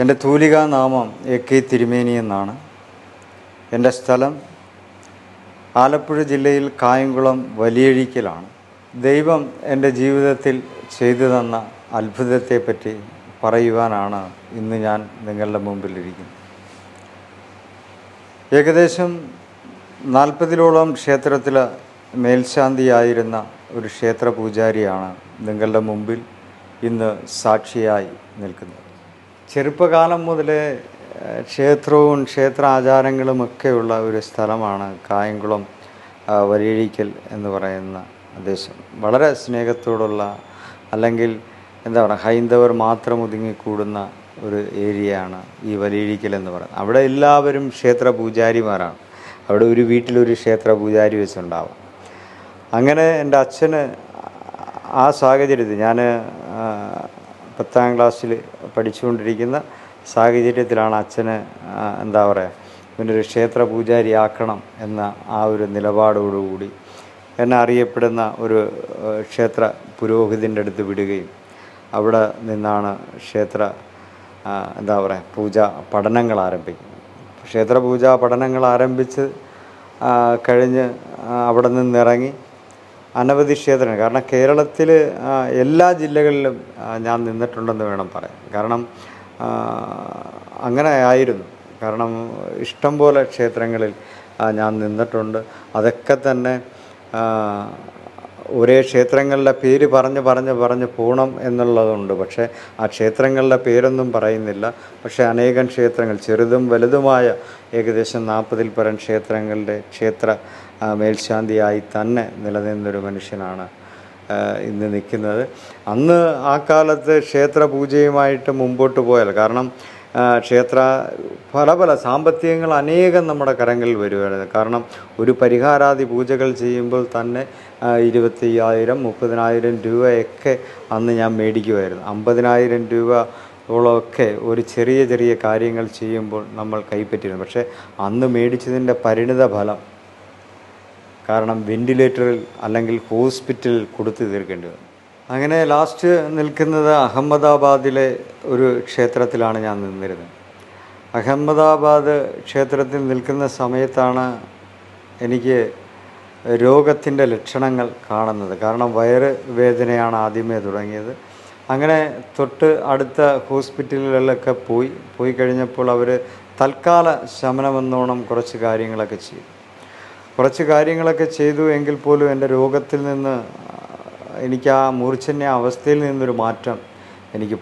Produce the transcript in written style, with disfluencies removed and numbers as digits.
എൻ്റെ തൂലികാനാമം AK തിരുമേനി എന്നാണ്. എൻ്റെ സ്ഥലം ആലപ്പുഴ ജില്ലയിൽ കായംകുളം വലിയഴിക്കലാണ്. ദൈവം എൻ്റെ ജീവിതത്തിൽ ചെയ്തു തന്ന അത്ഭുതത്തെപ്പറ്റി പറയുവാനാണ് ഇന്ന് ഞാൻ നിങ്ങളുടെ മുമ്പിലിരിക്കുന്നത്. ഏകദേശം 40-ഓളം ക്ഷേത്രത്തിൽ മേൽശാന്തിയായിരുന്ന ഒരു ക്ഷേത്ര പൂജാരിയാണ് നിങ്ങളുടെ മുമ്പിൽ ഇന്ന് സാക്ഷിയായി നിൽക്കുന്നത്. ചെറുപ്പകാലം മുതലേ ക്ഷേത്രവും ക്ഷേത്ര ആചാരങ്ങളുമൊക്കെയുള്ള ഒരു സ്ഥലമാണ് കായംകുളം വലിയഴിക്കൽ എന്ന് പറയുന്ന ദേശം. വളരെ സ്നേഹത്തോടുള്ള, അല്ലെങ്കിൽ എന്താ പറയുക, ഹൈന്ദവർ മാത്രം ഒതുങ്ങിക്കൂടുന്ന ഒരു ഏരിയയാണ് ഈ വലിയഴിക്കൽ എന്ന് പറയുന്നത്. അവിടെ എല്ലാവരും ക്ഷേത്ര പൂജാരിമാരാണ്. അവിടെ ഒരു വീട്ടിലൊരു ക്ഷേത്ര പൂജാരി വെച്ചുണ്ടാവാം. അങ്ങനെ എൻ്റെ അച്ഛന് ആ സാഹചര്യത്തിൽ, ഞാൻ 10ാം ക്ലാസ്സിൽ പഠിച്ചുകൊണ്ടിരിക്കുന്ന സാഹചര്യത്തിലാണ് അച്ഛന് എന്താ പറയുക, ഇവനൊരു ക്ഷേത്ര പൂജാരിയാക്കണം എന്ന ആ ഒരു നിലപാടോടുകൂടി എന്നെ അറിയപ്പെടുന്ന ഒരു ക്ഷേത്ര പുരോഹിതൻ്റെ അടുത്ത് വിടുകയും അവിടെ നിന്നാണ് ക്ഷേത്ര എന്താ പറയുക പൂജാ പഠനങ്ങൾ ആരംഭിക്കുന്നത്. ക്ഷേത്ര പൂജാ പഠനങ്ങൾ ആരംഭിച്ച് കഴിഞ്ഞ് അവിടെ നിന്നിറങ്ങി അനവധി ക്ഷേത്രങ്ങൾ, കാരണം കേരളത്തിൽ എല്ലാ ജില്ലകളിലും ഞാൻ നിന്നിട്ടുണ്ടെന്ന് വേണം പറയാൻ. കാരണം അങ്ങനെ ആയിരുന്നു. കാരണം ഇഷ്ടം പോലെ ക്ഷേത്രങ്ങളിൽ ഞാൻ നിന്നിട്ടുണ്ട്. അതൊക്കെ തന്നെ ഒരേ ക്ഷേത്രങ്ങളുടെ പേര് പറഞ്ഞ് പോകണം എന്നുള്ളതുണ്ട്. പക്ഷേ ആ ക്ഷേത്രങ്ങളുടെ പേരൊന്നും പറയുന്നില്ല. പക്ഷേ അനേകം ക്ഷേത്രങ്ങൾ, ചെറുതും വലുതുമായ ഏകദേശം 40-ൽ പരം ക്ഷേത്രങ്ങളുടെ ക്ഷേത്ര മേൽശാന്തിയായി തന്നെ നിലനിന്നൊരു മനുഷ്യനാണ് ഇന്ന് നിൽക്കുന്നത്. അന്ന് ആ കാലത്ത് ക്ഷേത്ര പൂജയുമായിട്ട് മുമ്പോട്ട് പോയാൽ, കാരണം ക്ഷേത്ര പല സാമ്പത്തികങ്ങൾ അനേകം നമ്മുടെ കരങ്ങളിൽ വരുമായിരുന്നു. കാരണം ഒരു പരിഹാരാദി പൂജകൾ ചെയ്യുമ്പോൾ തന്നെ 25,000 30,000 രൂപയൊക്കെ അന്ന് ഞാൻ മേടിക്കുമായിരുന്നു. 50,000 രൂപയോളമൊക്കെ ഒരു ചെറിയ കാര്യങ്ങൾ ചെയ്യുമ്പോൾ നമ്മൾ കൈപ്പറ്റിയിരുന്നു. പക്ഷേ അന്ന് മേടിച്ചതിൻ്റെ പരിണിത ഫലം, കാരണം വെൻറ്റിലേറ്ററിൽ അല്ലെങ്കിൽ ഹോസ്പിറ്റലിൽ കൊടുത്തു തീർക്കേണ്ടി വന്നു. അങ്ങനെ ലാസ്റ്റ് നിൽക്കുന്നത് അഹമ്മദാബാദിലെ ഒരു ക്ഷേത്രത്തിലാണ് ഞാൻ നിന്നിരുന്നത്. അഹമ്മദാബാദ് ക്ഷേത്രത്തിൽ നിൽക്കുന്ന സമയത്താണ് എനിക്ക് രോഗത്തിൻ്റെ ലക്ഷണങ്ങൾ കാണുന്നത്. കാരണം വയറ് വേദനയാണ് ആദ്യമേ തുടങ്ങിയത്. അങ്ങനെ തൊട്ട് അടുത്ത ഹോസ്പിറ്റലുകളിലൊക്കെ പോയി കഴിഞ്ഞപ്പോൾ അവർ തൽക്കാല ശമനമെന്നോണം കുറച്ച് കാര്യങ്ങളൊക്കെ ചെയ്തു എങ്കിൽ പോലും എൻ്റെ രോഗത്തിൽ നിന്ന്, എനിക്ക് ആ മൂർച്ഛന്യ അവസ്ഥയിൽ നിന്നൊരു മാറ്റം എനിക്ക്